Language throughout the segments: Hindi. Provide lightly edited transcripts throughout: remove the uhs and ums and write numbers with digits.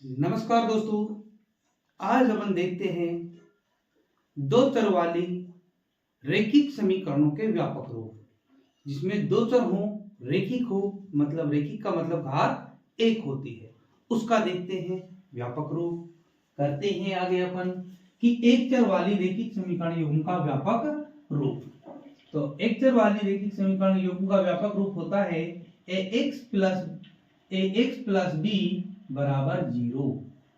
नमस्कार दोस्तों, आज अपन देखते हैं दो चर वाली रैखिक समीकरणों के व्यापक रूप, जिसमें दो चर हो, रैखिक हो, मतलब रैखिक का मतलब घात एक होती है, उसका देखते हैं व्यापक रूप। करते हैं आगे अपन कि एक चर वाली रैखिक समीकरण युग्म का व्यापक रूप। तो एक चर वाली रैखिक समीकरण युग्म का व्यापक रूप होता है ax प्लस b बराबर 0।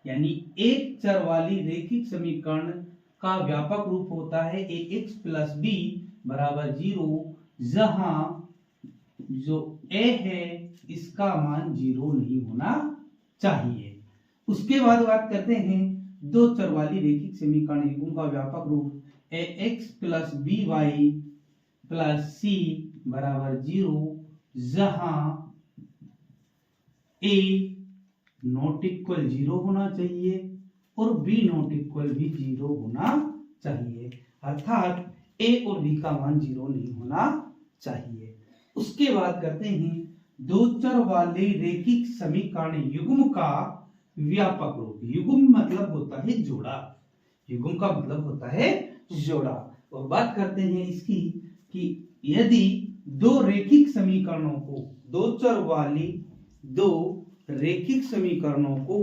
यानी एक चर वाली रैखिक समीकरण का व्यापक रूप होता है ax प्लस b बराबर 0, जहां जो a है इसका मान 0 नहीं होना चाहिए। उसके बाद बात करते हैं दो चर वाली रैखिक समीकरण युग्म का व्यापक रूप ax plus by plus c बराबर 0, जहां a नॉट इक्वल 0 होना चाहिए और b नॉट इक्वल भी 0 होना चाहिए, अर्थात a और b का मान 0 नहीं होना चाहिए। उसके बाद करते हैं दो चर वाले रैखिक समीकरण युग्म का व्यापक रूप। युग्म मतलब होता है जोड़ा, युग्म का मतलब होता है जोड़ा। और बात करते हैं इसकी कि यदि दो रैखिक समीकरणों को, दो चर वाली दो रैखिक समीकरणों को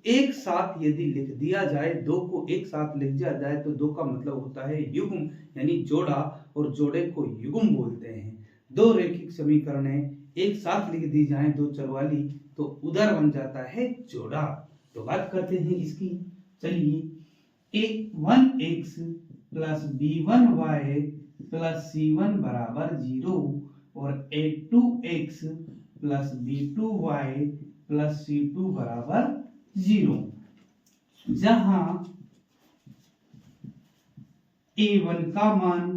एक साथ यदि लिख दिया जाए, दो को एक साथ लिख दिया जाए तो दो का मतलब होता है युग्म, यानी जोड़ा, और जोड़े को युग्म बोलते हैं। दो रैखिक समीकरणें एक साथ लिख दी जाए दो चर वाली तो उधर बन जाता है जोड़ा। तो बात करते हैं इसकी, चलिए a1x plus b1y plus c1 बराबर 0 और a2x plus b2y plus c2 बराबर 0, जहां a1 का मान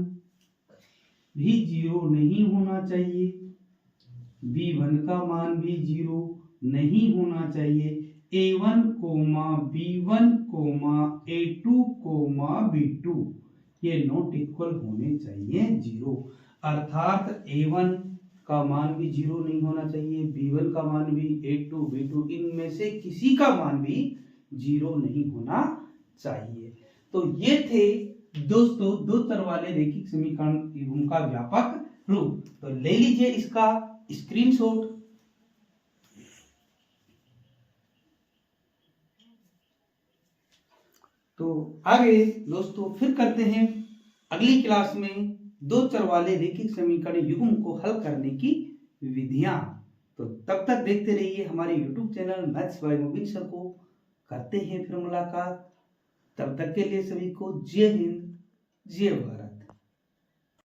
भी 0 नहीं होना चाहिए, b1 का मान भी 0 नहीं होना चाहिए, a1, b1, a2, b2 ये नॉट इक्वल होने चाहिए 0, अर्थात a1 का मान भी 0 नहीं होना चाहिए, b1 का मान भी, a2, b2 इनमें से किसी का मान भी 0 नहीं होना चाहिए। तो ये थे दोस्तों दो चर वाले रैखिक समीकरण युग्म का व्यापक रूप। तो ले लीजिए इसका स्क्रीनशॉट। तो आगे दोस्तों फिर करते हैं अगली क्लास में दो चर वाले रैखिक समीकरण युग्म को हल करने की विधियां। तो तब तक देखते रहिए हमारे YouTube channel maths by Mobin sir को। करते हैं फिर मुलाकात, तब तक के लिए सभी को जय हिंद, जय भारत।